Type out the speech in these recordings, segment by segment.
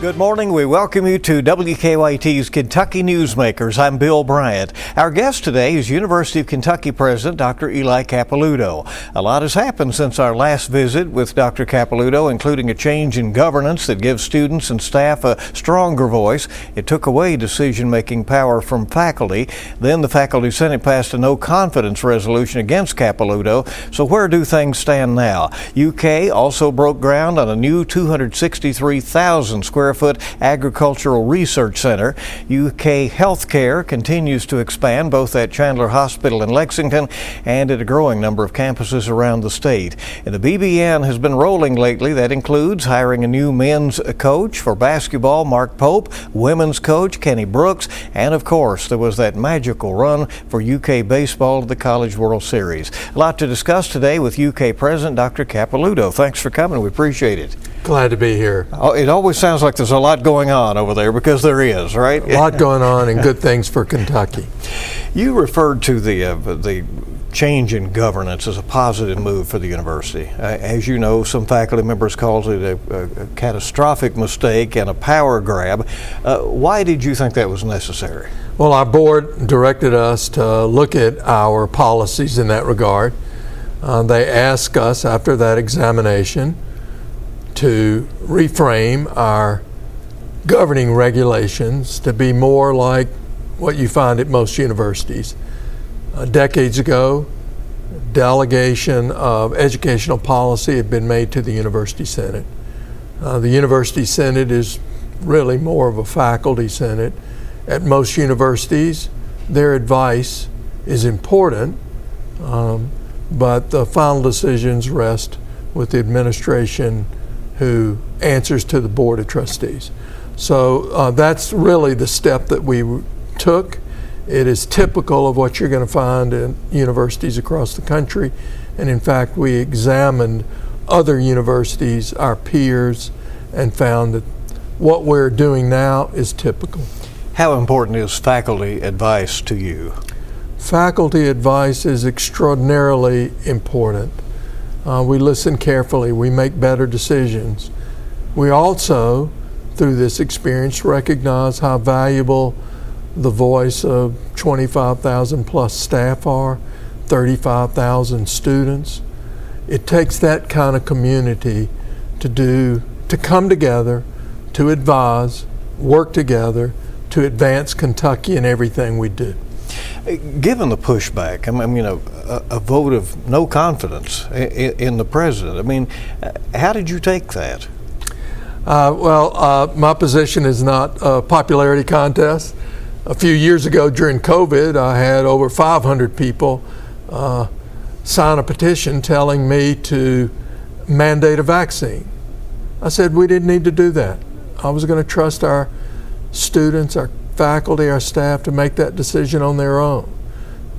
Good morning. We welcome you to WKYT's Kentucky Newsmakers. I'm Bill Bryant. Our guest today is University of Kentucky President Dr. Eli Capilouto. A lot has happened since our last visit with Dr. Capilouto, including a change in governance that gives students and staff a stronger voice. It took away decision-making power from faculty. Then the Faculty Senate passed a no-confidence resolution against Capilouto. So where do things stand now? UK also broke ground on a new 263,000 square foot agricultural research center. UK healthcare continues to expand both at Chandler Hospital in Lexington and at a growing number of campuses around the state. And the BBN has been rolling lately. That includes hiring a new men's coach for basketball, Mark Pope, women's coach Kenny Brooks, and of course there was that magical run for UK baseball to the College World Series. A lot to discuss today with UK President Dr. Capilouto. Thanks for coming. We appreciate it. Glad to be here. Oh, it always sounds like there's a lot going on over there, because there is, right? A lot going on and good things for Kentucky. You referred to the change in governance as a positive move for the university. As you know, some faculty members called it a catastrophic mistake and a power grab. Why did you think that was necessary? Well, our board directed us to look at our policies in that regard. They asked us after that examination to reframe our governing regulations to be more like what you find at most universities. Decades ago, delegation of educational policy had been made to the University Senate. The University Senate is really more of a faculty senate. At most universities, their advice is important, but the final decisions rest with the administration, who answers to the Board of Trustees. So that's really the step that we took. It is typical of what you're going to find in universities across the country. And in fact, we examined other universities, our peers, and found that what we're doing now is typical. How important is faculty advice to you? Faculty advice is extraordinarily important. We listen carefully. We make better decisions. We also, through this experience, recognize how valuable the voice of 25,000 plus staff are, 35,000 students. It takes that kind of community to come together, to advise, work together, to advance Kentucky in everything we do. Given the pushback, a vote of no confidence in the president, how did you take that? My position is not a popularity contest. A few years ago during COVID, I had over 500 people sign a petition telling me to mandate a vaccine. I said we didn't need to do that. I was going to trust our students, our faculty, our staff to make that decision on their own.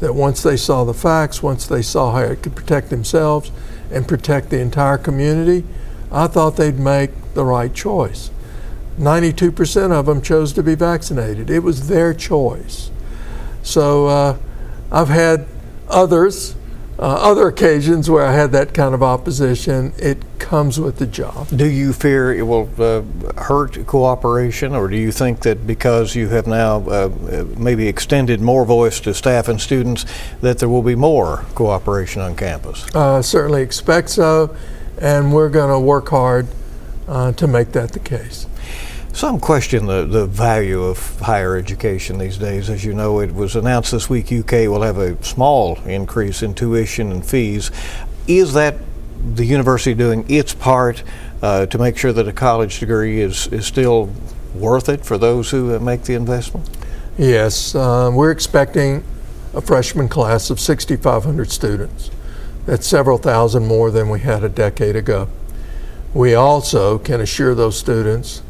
That once they saw the facts, once they saw how it could protect themselves and protect the entire community, I thought they'd make the right choice. 92% of them chose to be vaccinated. It was their choice. So I've had other occasions where I had that kind of opposition. It comes with the job. Do you fear it will hurt cooperation, or do you think that because you have now maybe extended more voice to staff and students that there will be more cooperation on campus? Certainly expect so, and we're going to work hard to make that the case. Some question the value of higher education these days. As you know, it was announced this week UK will have a small increase in tuition and fees. Is that the university doing its part to make sure that a college degree is still worth it for those who make the investment? Yes, we're expecting a freshman class of 6,500 students. That's several thousand more than we had a decade ago. We also can assure those students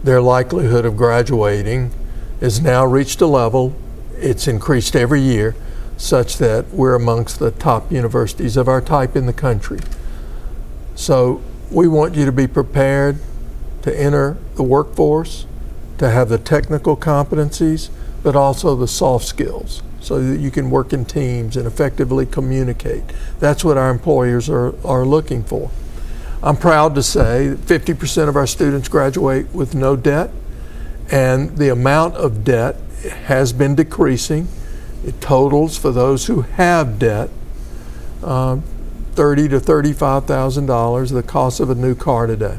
their likelihood of graduating has now reached a level, it's increased every year, such that we're amongst the top universities of our type in the country. So we want you to be prepared to enter the workforce, to have the technical competencies, but also the soft skills, so that you can work in teams and effectively communicate. That's what our employers are looking for. I'm proud to say that 50% of our students graduate with no debt, and the amount of debt has been decreasing. It totals, for those who have debt, $30,000 to $35,000, the cost of a new car today.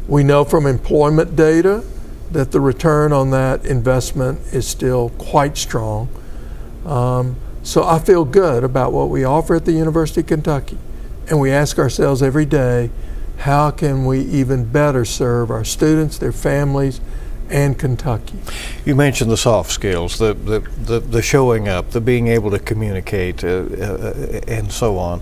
We know from employment data that the return on that investment is still quite strong. So I feel good about what we offer at the University of Kentucky. And we ask ourselves every day, how can we even better serve our students, their families, and Kentucky? You mentioned the soft skills, the showing up, the being able to communicate, and so on.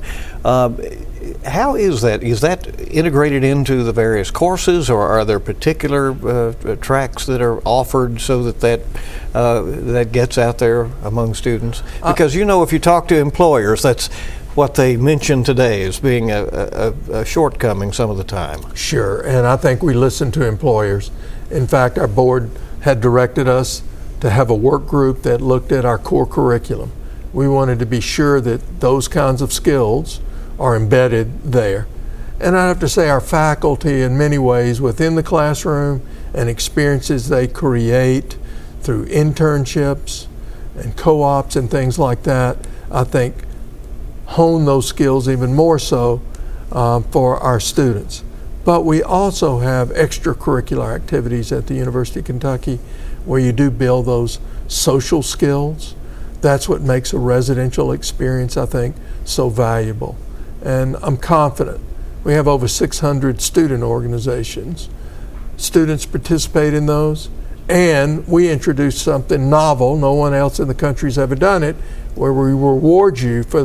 How is that? Is that integrated into the various courses, or are there particular tracks that are offered so that gets out there among students? Because if you talk to employers, that's what they mention today as being a shortcoming some of the time. Sure, and I think we listen to employers. In fact, our board had directed us to have a work group that looked at our core curriculum. We wanted to be sure that those kinds of skills are embedded there. And I have to say, our faculty, in many ways, within the classroom and experiences they create through internships and co-ops and things like that, I think hone those skills even more so for our students. But we also have extracurricular activities at the University of Kentucky where you do build those social skills. That's what makes a residential experience, I think, so valuable. And I'm confident. We have over 600 student organizations. Students participate in those, and we introduced something novel. No one else in the country's ever done it, where we reward you for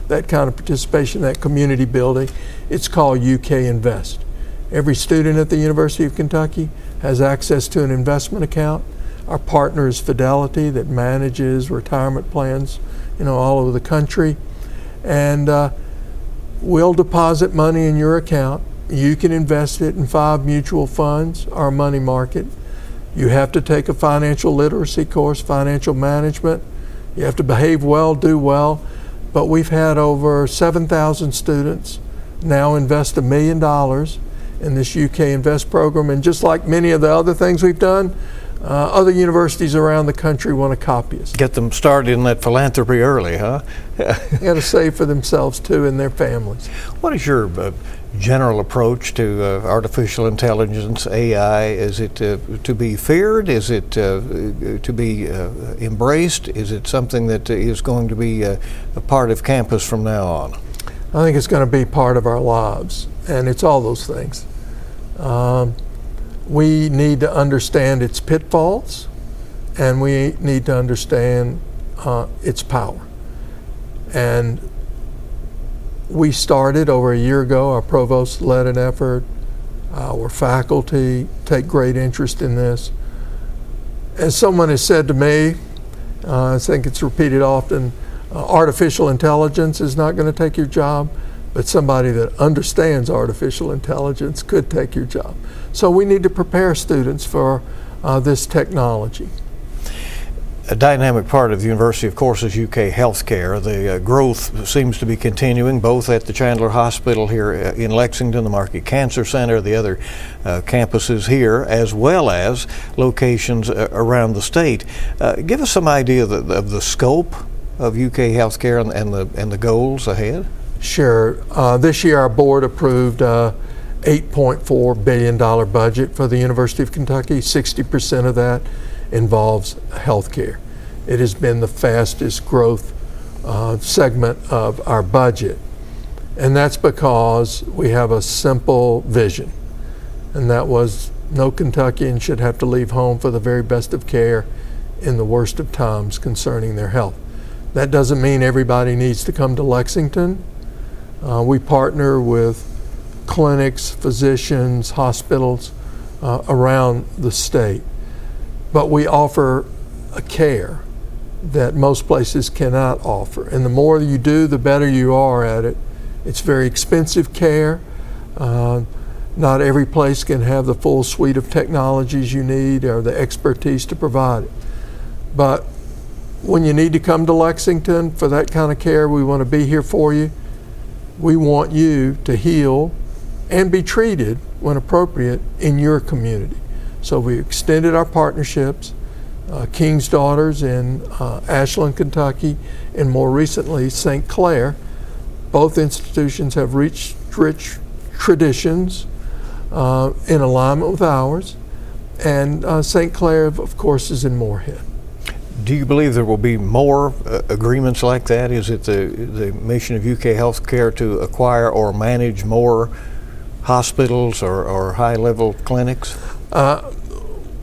that kind of participation, that community building. It's called UK Invest. Every student at the University of Kentucky has access to an investment account. Our partner is Fidelity, that manages retirement plans, all over the country. And we'll deposit money in your account. You can invest it in 5 mutual funds, our money market. You have to take a financial literacy course, financial management. You have to behave well, do well. But we've had over 7,000 students now invest $1 million in this UK Invest program. And just like many of the other things we've done, other universities around the country want to copy us. Get them started in that philanthropy early, huh? They got to save for themselves too and their families. What is your general approach to artificial intelligence, AI? Is it to be feared? Is it to be embraced? Is it something that is going to be a part of campus from now on? I think it's going to be part of our lives, and it's all those things. We need to understand its pitfalls, and we need to understand its power. And we started over a year ago. Our provost led an effort. Our faculty take great interest in this. As someone has said to me, I think it's repeated often, artificial intelligence is not going to take your job, but somebody that understands artificial intelligence could take your job. So we need to prepare students for this technology. A dynamic part of the university, of course, is UK healthcare. The growth seems to be continuing both at the Chandler Hospital here in Lexington, the Markey Cancer Center, the other campuses here, as well as locations around the state. Give us some idea of the scope of UK healthcare and the goals ahead. Sure. This year our board approved a $8.4 billion budget for the University of Kentucky. 60% of that involves healthcare. It has been the fastest growth segment of our budget. And that's because we have a simple vision. And that was no Kentuckian should have to leave home for the very best of care in the worst of times concerning their health. That doesn't mean everybody needs to come to Lexington. We partner with clinics, physicians, hospitals around the state. But we offer a care that most places cannot offer. And the more you do, the better you are at it. It's very expensive care. Not every place can have the full suite of technologies you need or the expertise to provide it. But when you need to come to Lexington for that kind of care, we want to be here for you. We want you to heal and be treated, when appropriate, in your community. So we extended our partnerships, King's Daughters in Ashland, Kentucky, and more recently St. Clair. Both institutions have rich traditions in alignment with ours, and St. Clair, of course, is in Moorhead. Do you believe there will be more agreements like that? Is it the mission of UK Healthcare to acquire or manage more hospitals or high-level clinics?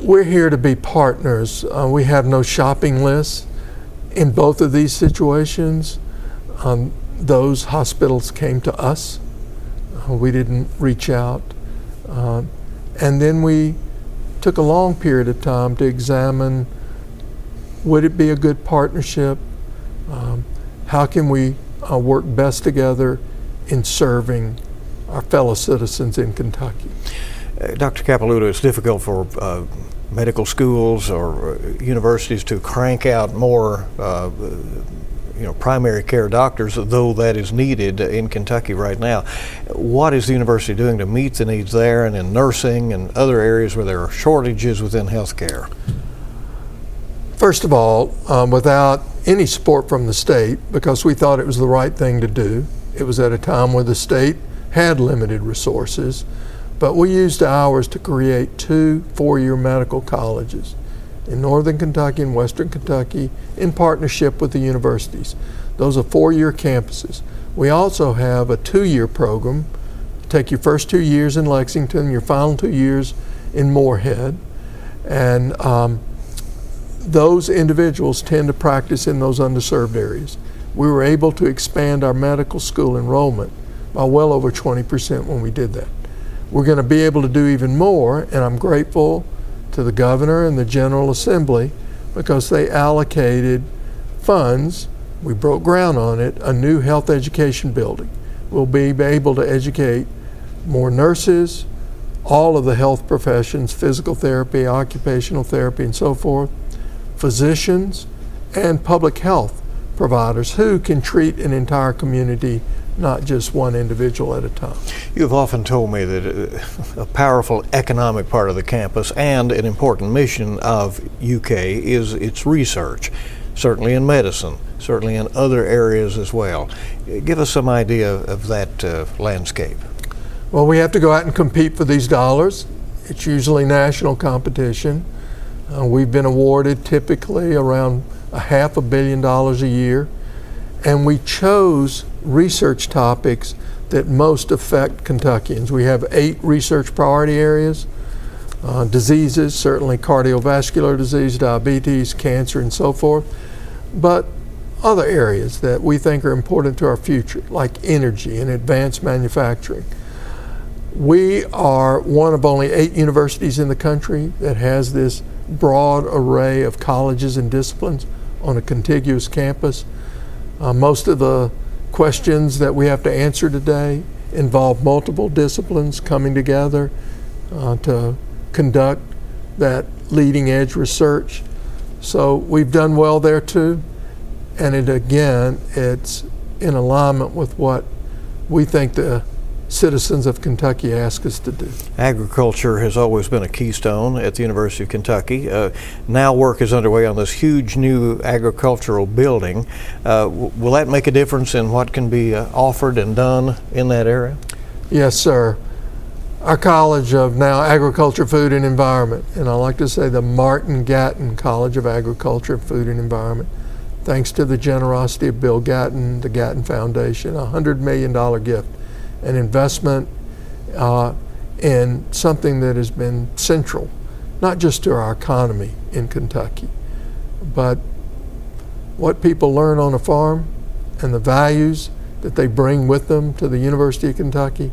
We're here to be partners. We have no shopping lists. In both of these situations, those hospitals came to us. We didn't reach out. And then we took a long period of time to examine, would it be a good partnership? How can we work best together in serving our fellow citizens in Kentucky? Dr. Capilouto, it's difficult for medical schools or universities to crank out more primary care doctors, though that is needed in Kentucky right now. What is the university doing to meet the needs there and in nursing and other areas where there are shortages within healthcare? First of all, without any support from the state, because we thought it was the right thing to do, it was at a time where the state had limited resources, but we used ours to create 2 4-year medical colleges in Northern Kentucky and Western Kentucky in partnership with the universities. Those are 4-year campuses. We also have a 2-year program. Take your first 2 years in Lexington, your final 2 years in Moorhead, and those individuals tend to practice in those underserved areas. We were able to expand our medical school enrollment by well over 20% when we did that. We're going to be able to do even more, and I'm grateful to the governor and the General Assembly because they allocated funds, we broke ground on it, a new health education building. We'll be able to educate more nurses, all of the health professions, physical therapy, occupational therapy, and so forth, physicians, and public health providers who can treat an entire community, not just one individual at a time. You've often told me that a powerful economic part of the campus and an important mission of UK is its research, certainly in medicine, certainly in other areas as well. Give us some idea of that landscape. Well, we have to go out and compete for these dollars. It's usually national competition. We've been awarded typically around $500 million a year, and we chose research topics that most affect Kentuckians. We have 8 research priority areas, diseases, certainly cardiovascular disease, diabetes, cancer, and so forth, but other areas that we think are important to our future, like energy and advanced manufacturing. We are one of only 8 universities in the country that has this broad array of colleges and disciplines on a contiguous campus. Most of the questions that we have to answer today involve multiple disciplines coming together to conduct that leading edge research. So we've done well there too, and it's in alignment with what we think the citizens of Kentucky ask us to do. Agriculture has always been a keystone at the University of Kentucky. Now work is underway on this huge new agricultural building. Will that make a difference in what can be offered and done in that area? Yes, sir. Our College of now Agriculture, Food and Environment, and I like to say the Martin Gatton College of Agriculture, Food and Environment, thanks to the generosity of Bill Gatton, the Gatton Foundation, a $100 million gift, an investment in something that has been central, not just to our economy in Kentucky, but what people learn on a farm and the values that they bring with them to the University of Kentucky,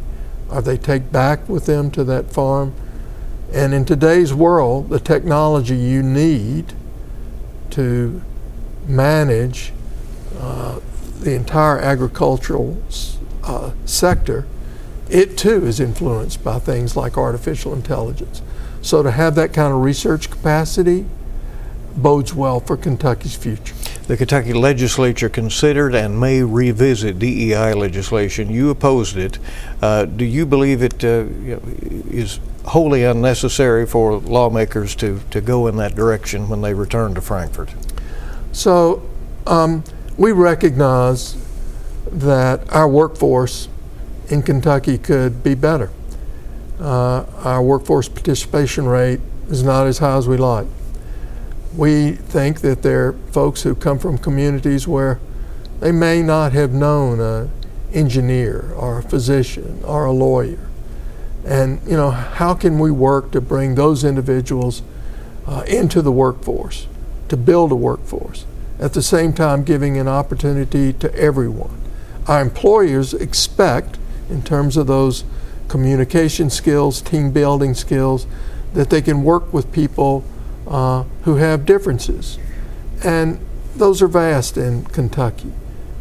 or they take back with them to that farm. And in today's world, the technology you need to manage the entire agricultural sector, it too is influenced by things like artificial intelligence. So to have that kind of research capacity bodes well for Kentucky's future. The Kentucky legislature considered and may revisit DEI legislation. You opposed it. Do you believe it is wholly unnecessary for lawmakers to go in that direction when they return to Frankfort? So we recognize that our workforce in Kentucky could be better. Our workforce participation rate is not as high as we like. We think that there are folks who come from communities where they may not have known an engineer or a physician or a lawyer. And how can we work to bring those individuals into the workforce, to build a workforce, at the same time giving an opportunity to everyone? Our employers expect, in terms of those communication skills, team building skills, that they can work with people who have differences. And those are vast in Kentucky.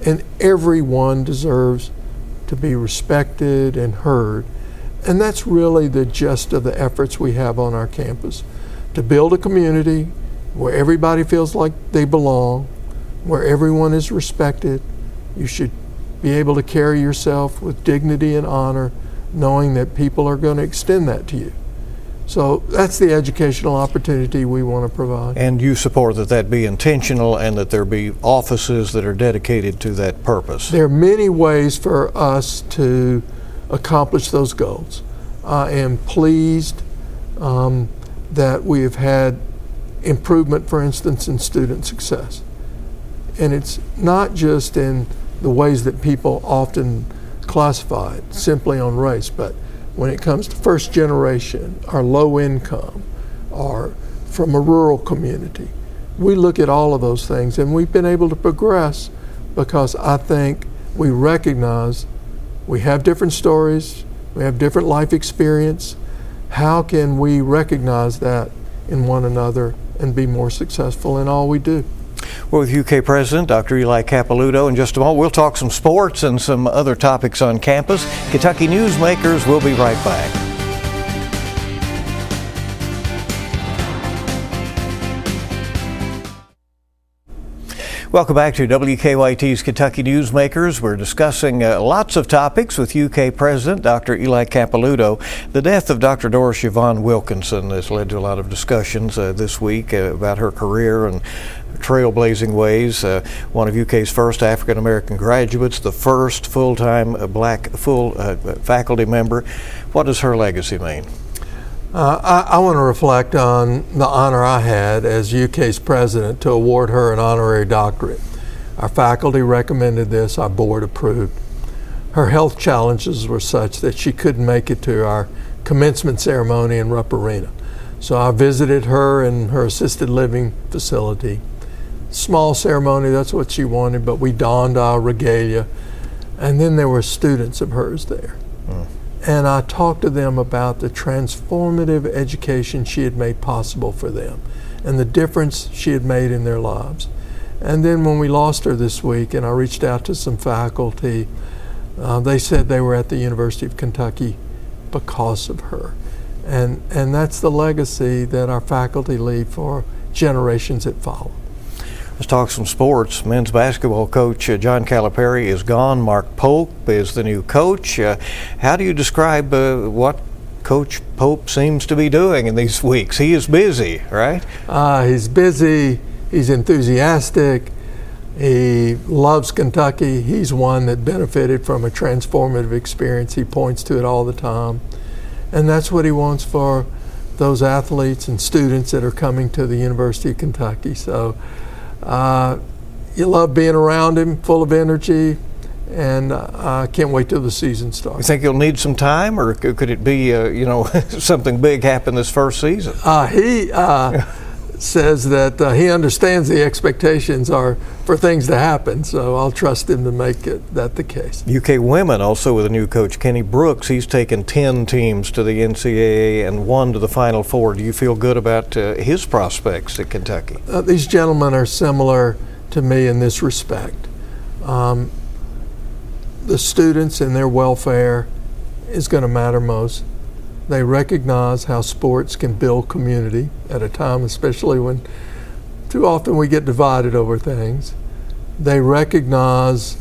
And everyone deserves to be respected and heard. And that's really the gist of the efforts we have on our campus, to build a community where everybody feels like they belong, where everyone is respected. You should be able to carry yourself with dignity and honor, knowing that people are going to extend that to you. So that's the educational opportunity we want to provide. And you support that be intentional and that there be offices that are dedicated to that purpose? There are many ways for us to accomplish those goals. I am pleased that we have had improvement, for instance, in student success. And it's not just in the ways that people often classify it, simply on race, but when it comes to first generation or low income or from a rural community, we look at all of those things, and we've been able to progress because I think we recognize we have different stories, we have different life experience. How can we recognize that in one another and be more successful in all we do? We're with UK President Dr. Eli Capilouto. In just a moment, we'll talk some sports and some other topics on campus. Kentucky Newsmakers will be right back. Welcome back to WKYT's Kentucky Newsmakers. We're discussing lots of topics with UK President Dr. Eli Capilouto. The death of Dr. Doris Yvonne Wilkinson has led to a lot of discussions this week about her career and trailblazing ways. One of UK's first African-American graduates, the first full-time black faculty member. What does her legacy mean? I want to reflect on the honor I had as UK's president to award her an honorary doctorate. Our faculty recommended this, our board approved. Her health challenges were such that she couldn't make it to our commencement ceremony in Rupp Arena. So I visited her in her assisted living facility. Small ceremony, that's what she wanted, but we donned our regalia. And then there were students of hers there. And I talked to them about the transformative education she had made possible for them and the difference she had made in their lives. And then when we lost her this week and I reached out to some faculty, they said they were at the University of Kentucky because of her. And that's the legacy that our faculty leave for generations that follow. Let's talk some sports. Men's basketball coach John Calipari is gone. Mark Pope is the new coach. How do you describe what Coach Pope seems to be doing in these weeks? He is busy, right? He's busy. He's enthusiastic. He loves Kentucky. He's one that benefited from a transformative experience. He points to it all the time. And that's what he wants for those athletes and students that are coming to the University of Kentucky. So you love being around him, full of energy, and I can't wait till the season starts. You think you'll need some time, or could it be, something big happen this first season? He says that he understands the expectations are for things to happen, so I'll trust him to make that the case. UK women also with a new coach, Kenny Brooks. He's taken 10 teams to the NCAA and 1 to the Final Four. Do you feel good about his prospects at Kentucky? These gentlemen are similar to me in this respect. The students and their welfare is going to matter most. They recognize how sports can build community at a time, especially when too often we get divided over things. They recognize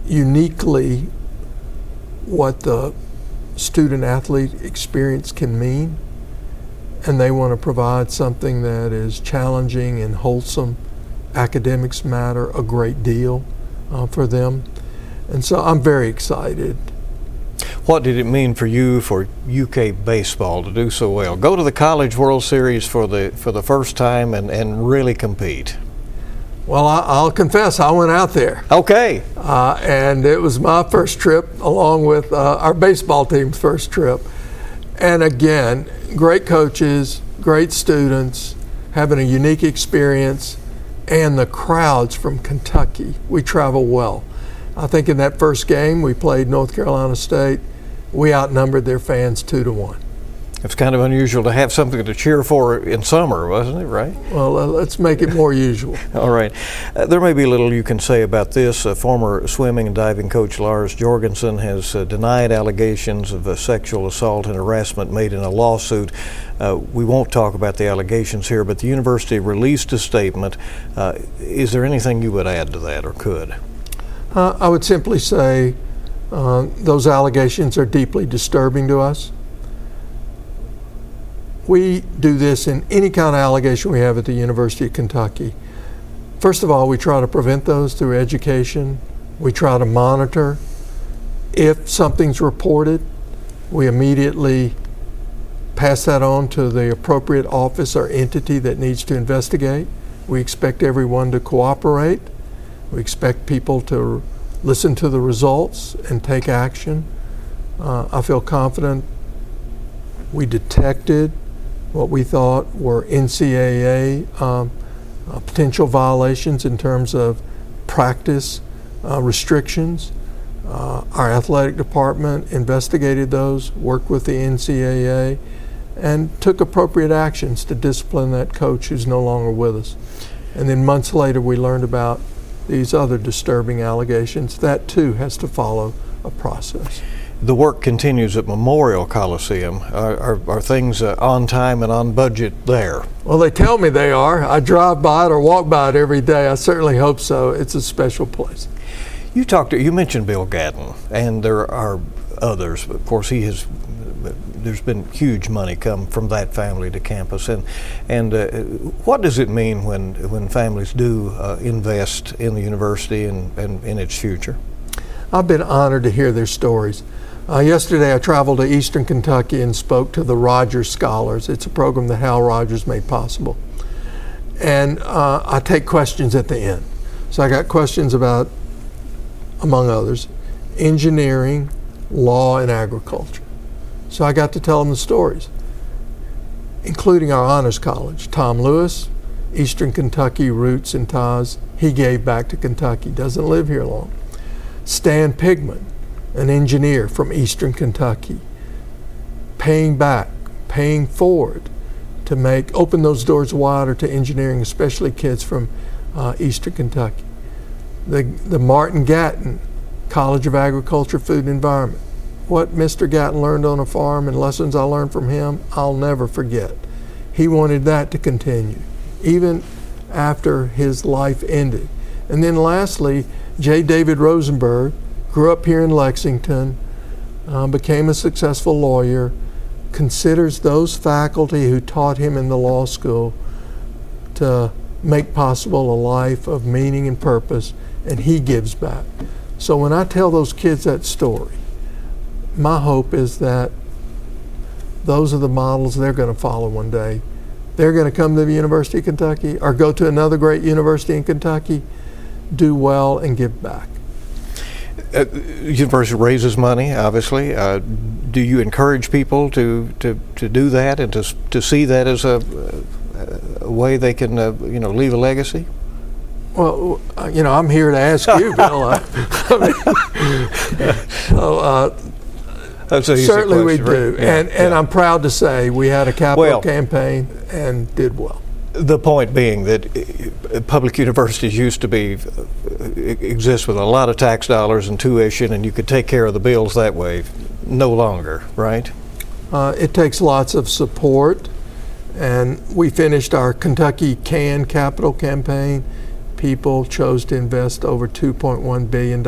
uniquely what the student-athlete experience can mean, and they want to provide something that is challenging and wholesome. Academics matter a great deal for them, and so I'm very excited. What did it mean for you, for UK baseball, to do so well? Go to the College World Series for the first time and really compete. Well, I'll confess, I went out there. Okay. And it was my first trip, along with our baseball team's first trip. And again, great coaches, great students, having a unique experience, and the crowds from Kentucky. We travel well. I think in that first game, we played North Carolina State. We outnumbered their fans 2-1. It's kind of unusual to have something to cheer for in summer, wasn't it, right? Well, let's make it more usual. All right. There may be little you can say about this. Former swimming and diving coach Lars Jorgensen has denied allegations of sexual assault and harassment made in a lawsuit. We won't talk about the allegations here, but the university released a statement. Is there anything you would add to that, or could? I would simply say those allegations are deeply disturbing to us. We do this in any kind of allegation we have at the University of Kentucky. First of all, we try to prevent those through education. We try to monitor. If something's reported, we immediately pass that on to the appropriate office or entity that needs to investigate. We expect everyone to cooperate. We expect people to listen to the results and take action. I feel confident we detected what we thought were NCAA potential violations in terms of practice restrictions. Our athletic department investigated those, worked with the NCAA, and took appropriate actions to discipline that coach who's no longer with us. And then months later, we learned about these other disturbing allegations. That too has to follow a process. The work continues at Memorial Coliseum. Are things on time and on budget there? Well, they tell me they are. I drive by it or walk by it every day. I certainly hope so. It's a special place. You mentioned Bill Gatton, and there are others. Of course, there's been huge money come from that family to campus. And what does it mean when families do invest in the university and in its future? I've been honored to hear their stories. Yesterday I traveled to Eastern Kentucky and spoke to the Rogers Scholars. It's a program that Hal Rogers made possible. And I take questions at the end. So I got questions about, among others, engineering, law, and agriculture. So I got to tell them the stories, including our honors college. Tom Lewis, Eastern Kentucky roots and ties. He gave back to Kentucky, doesn't live here long. Stan Pigman, an engineer from Eastern Kentucky, paying back, paying forward to open those doors wider to engineering, especially kids from Eastern Kentucky. The Martin Gatton College of Agriculture, Food and Environment. What Mr. Gatton learned on a farm and lessons I learned from him, I'll never forget. He wanted that to continue, even after his life ended. And then lastly, J. David Rosenberg grew up here in Lexington, became a successful lawyer, considers those faculty who taught him in the law school to make possible a life of meaning and purpose, and he gives back. So when I tell those kids that story, my hope is that those are the models they're going to follow one day. They're going to come to the University of Kentucky or go to another great university in Kentucky, do well, and give back. University raises money, obviously. Do you encourage people to do that and to see that as a way they can leave a legacy? Well, I'm here to ask you, Bill. Certainly we do, right? And I'm proud to say we had a capital campaign and did well. The point being that public universities used to exist with a lot of tax dollars and tuition, and you could take care of the bills that way. No longer, right? It takes lots of support, and we finished our Kentucky Can capital campaign people chose to invest over $2.1 billion.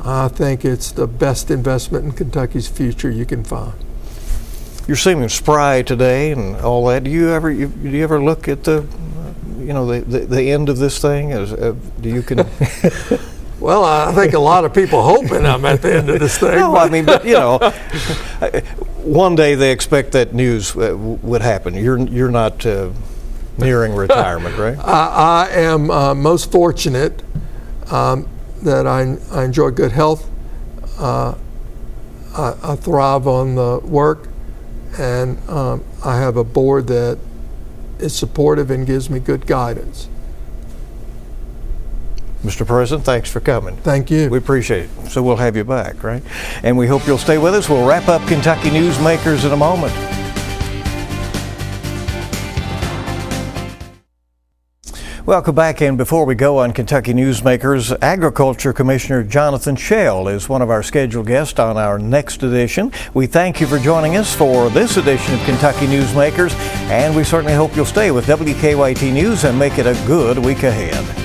I think it's the best investment in Kentucky's future you can find. You're seeming spry today and all that. Do you ever look at the end of this thing? Well, I think a lot of people hoping I'm at the end of this thing. No, I mean, but one day they expect that news would happen. You're not nearing retirement, right? I am most fortunate that I enjoy good health. I thrive on the work, and I have a board that is supportive and gives me good guidance. Mr. President, thanks for coming. Thank you. We appreciate it. So we'll have you back, right? And we hope you'll stay with us. We'll wrap up Kentucky Newsmakers in a moment. Welcome back, and before we go on Kentucky Newsmakers, Agriculture Commissioner Jonathan Schell is one of our scheduled guests on our next edition. We thank you for joining us for this edition of Kentucky Newsmakers, and we certainly hope you'll stay with WKYT News and make it a good week ahead.